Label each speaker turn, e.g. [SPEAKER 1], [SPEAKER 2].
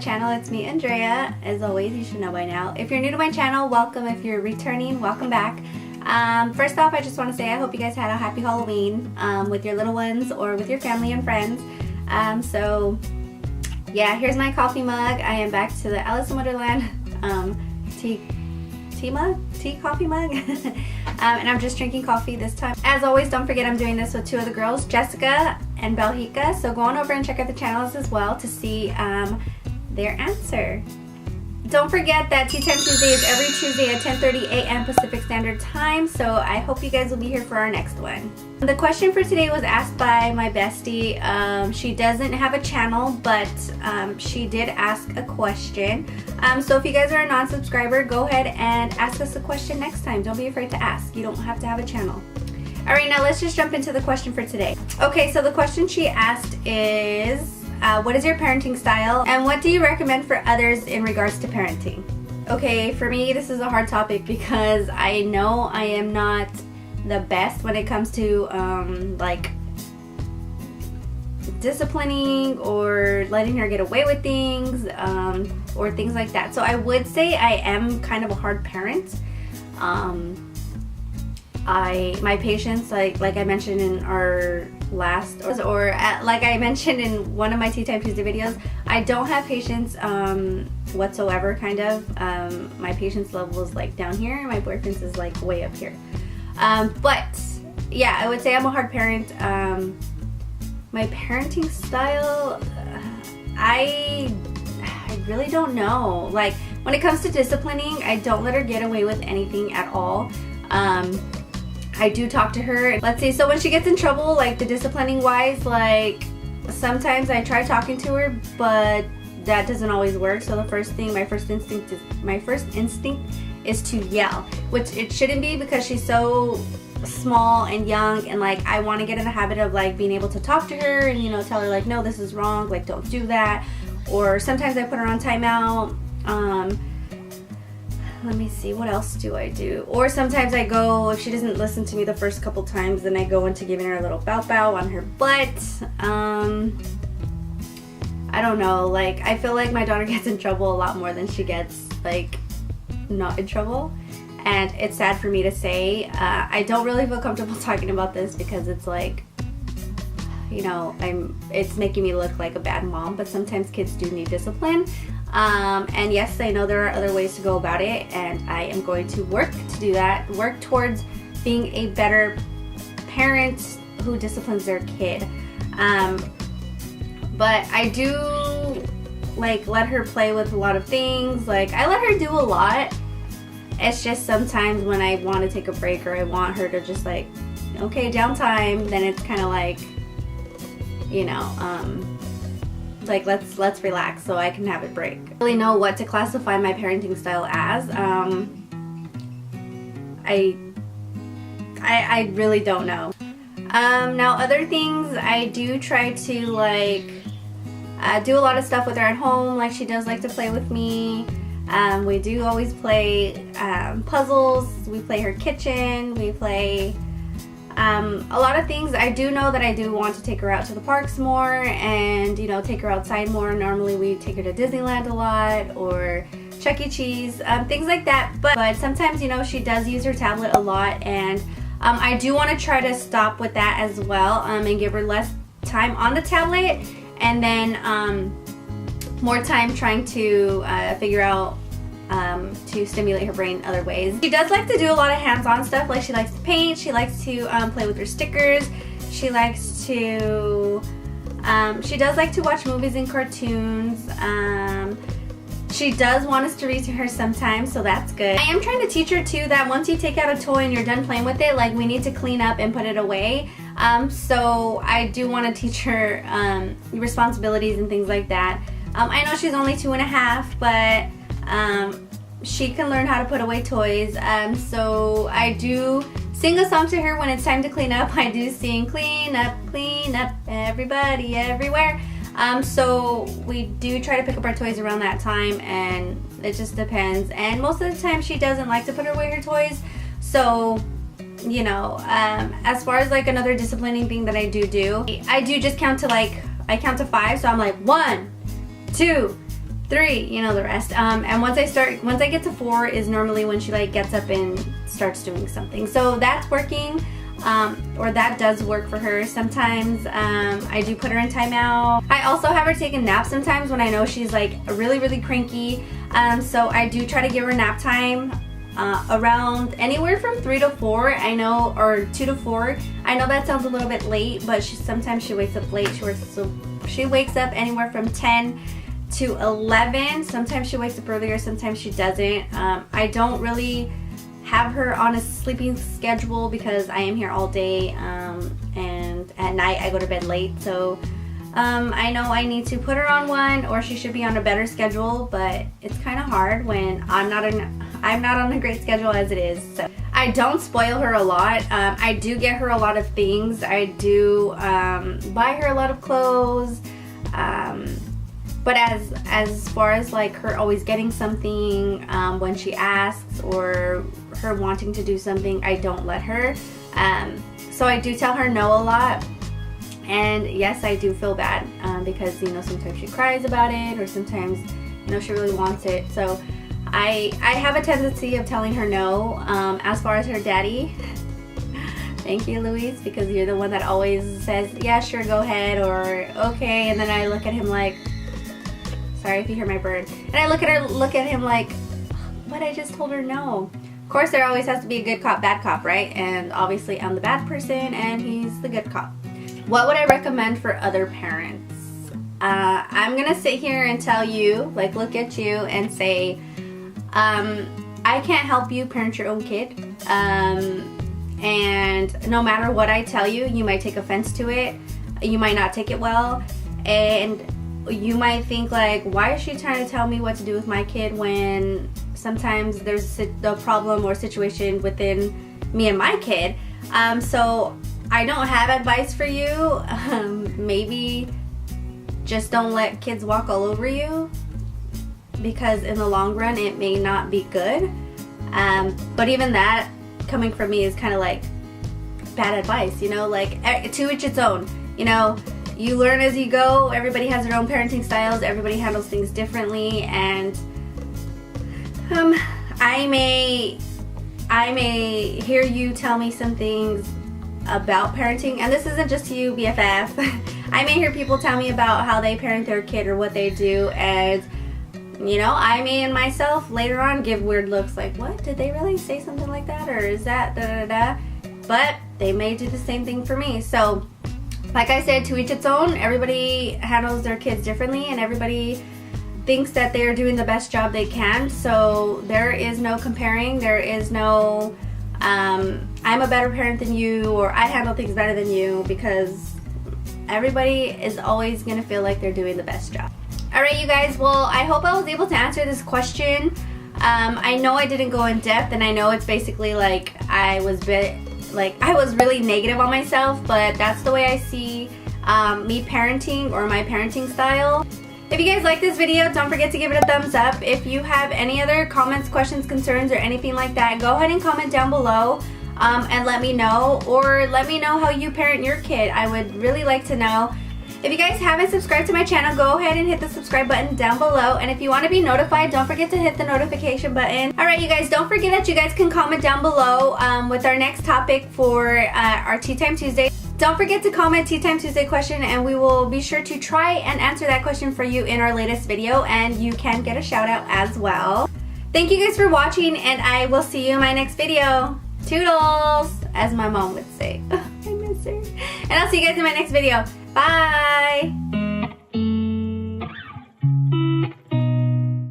[SPEAKER 1] channel. It's me, Andrea. As always, you should know by now. If you're new to my channel, welcome. If you're returning, welcome back. First off, I just want to say I hope you guys had a happy Halloween with your little ones or with your family and friends. So yeah, here's my coffee mug. I am back to the Alice in Wonderland tea coffee mug. And I'm just drinking coffee this time. As always, don't forget I'm doing this with two of the girls, Jessica and Belgica. So go on over and check out the channels as well to see their answer. Don't forget that Tea Time Tuesday is every Tuesday at 10:30 a.m. Pacific Standard Time, so I hope you guys will be here for our next one. The question for today was asked by my bestie. She doesn't have a channel, but she did ask a question. So if you guys are a non-subscriber, go ahead and ask us a question next time. Don't be afraid to ask. You don't have to have a channel. Alright, now let's just jump into the question for today. Okay, so the question she asked is, what is your parenting style and what do you recommend for others in regards to parenting? Okay, for me this is a hard topic because I know I am not the best when it comes to like disciplining or letting her get away with things or things like that. So I would say I am kind of a hard parent. My patience, like I mentioned in our last like I mentioned in one of my Tea Time Tuesday videos, I don't have patience whatsoever, kind of. My patience level is like down here and my boyfriend's is like way up here. But yeah, I would say I'm a hard parent. My parenting style, I really don't know. Like when it comes to disciplining, I don't let her get away with anything at all. I do talk to her. Let's see, so when she gets in trouble, like the disciplining wise, like sometimes I try talking to her, but that doesn't always work. So my first instinct is to yell, which it shouldn't be because she's so small and young, and like I want to get in the habit of like being able to talk to her and, you know, tell her like, no, this is wrong, like don't do that. Or sometimes I put her on timeout. Let me see, what else do I do? Or sometimes I go, if she doesn't listen to me the first couple times, then I go into giving her a little bow bow on her butt. I don't know, like I feel like my daughter gets in trouble a lot more than she gets like not in trouble, and it's sad for me to say. I don't really feel comfortable talking about this because it's like, you know, it's making me look like a bad mom, but sometimes kids do need discipline. And yes, I know there are other ways to go about it, and I am going to work to do that, work towards being a better parent who disciplines their kid. But I do like let her play with a lot of things. Like I let her do a lot. It's just sometimes when I want to take a break or I want her to just like, okay, downtime, then it's kind of like, you know, like let's relax so I can have a break. I don't really know what to classify my parenting style as. I really don't know. Now other things, I do try to like do a lot of stuff with her at home. Like she does like to play with me. We do always play puzzles. We play her kitchen. We play a lot of things. I do know that I do want to take her out to the parks more and, you know, take her outside more. Normally we take her to Disneyland a lot or Chuck E. Cheese, things like that. But sometimes, you know, she does use her tablet a lot, and I do want to try to stop with that as well, and give her less time on the tablet, and then more time trying to figure out to stimulate her brain other ways. She does like to do a lot of hands-on stuff. Like she likes to paint, she likes to play with her stickers, she likes to she does like to watch movies and cartoons. She does want us to read to her sometimes, so that's good. I am trying to teach her too that once you take out a toy and you're done playing with it, like we need to clean up and put it away. So I do want to teach her responsibilities and things like that. I know she's only 2.5, but she can learn how to put away toys. So I do sing a song to her when it's time to clean up. I do sing clean up, everybody, everywhere. So we do try to pick up our toys around that time, and it just depends. And most of the time she doesn't like to put away her toys. So, you know, as far as like another disciplining thing that I do just count to like, I count to 5. So I'm like 1, 2, 3, you know the rest. And once I get to 4 is normally when she like gets up and starts doing something. So that's working, or that does work for her. Sometimes I do put her in timeout. I also have her take a nap sometimes when I know she's like really cranky. So I do try to give her nap time around anywhere from 3 to 4. I know, or 2 to 4. I know that sounds a little bit late, but sometimes she wakes up late. She wakes up anywhere from 10 to 11. Sometimes she wakes up earlier, sometimes she doesn't. I don't really have her on a sleeping schedule because I am here all day, and at night I go to bed late. So I know I need to put her on one, or she should be on a better schedule, but it's kind of hard when I'm not on a great schedule as it is. So I don't spoil her a lot. I do get her a lot of things. I do buy her a lot of clothes. But as far as like her always getting something when she asks, or her wanting to do something, I don't let her. So I do tell her no a lot. And yes, I do feel bad because, you know, sometimes she cries about it, or sometimes, you know, she really wants it. So I have a tendency of telling her no. As far as her daddy, thank you, Luis, because you're the one that always says, yeah, sure, go ahead, or okay. And then I look at him like, sorry if you hear my bird. And I look at him like, but I just told her no. Of course, there always has to be a good cop, bad cop, right? And obviously I'm the bad person and he's the good cop. What would I recommend for other parents? I'm gonna sit here and tell you, like look at you and say, I can't help you parent your own kid. And no matter what I tell you, you might take offense to it. You might not take it well. And you might think like, why is she trying to tell me what to do with my kid when sometimes there's a problem or situation within me and my kid. So I don't have advice for you. Maybe just don't let kids walk all over you, because in the long run it may not be good. But even that coming from me is kind of like bad advice, you know, like to each its own. You know, you learn as you go. Everybody has their own parenting styles. Everybody handles things differently, and I may hear you tell me some things about parenting, and this isn't just to you, BFF. I may hear people tell me about how they parent their kid or what they do, and you know, I may in myself later on give weird looks like, what, did they really say something like that, or is that da-da-da-da? But they may do the same thing for me. So like I said, to each its own. Everybody handles their kids differently, and everybody thinks that they're doing the best job they can. So there is no comparing. There is no I'm a better parent than you, or I handle things better than you, because everybody is always going to feel like they're doing the best job. Alright, you guys, well, I hope I was able to answer this question. I know I didn't go in depth, and I know it's basically like I was really negative on myself, but that's the way I see me parenting, or my parenting style. If you guys like this video, don't forget to give it a thumbs up. If you have any other comments, questions, concerns, or anything like that, go ahead and comment down below and let me know, or let me know how you parent your kid. I would really like to know. If you guys haven't subscribed to my channel, go ahead and hit the subscribe button down below. And if you want to be notified, don't forget to hit the notification button. Alright, you guys, don't forget that you guys can comment down below with our next topic for our Tea Time Tuesday. Don't forget to comment Tea Time Tuesday question, and we will be sure to try and answer that question for you in our latest video, and you can get a shout out as well. Thank you guys for watching, and I will see you in my next video. Toodles, as my mom would say. I miss her. And I'll see you guys in my next video. Bye!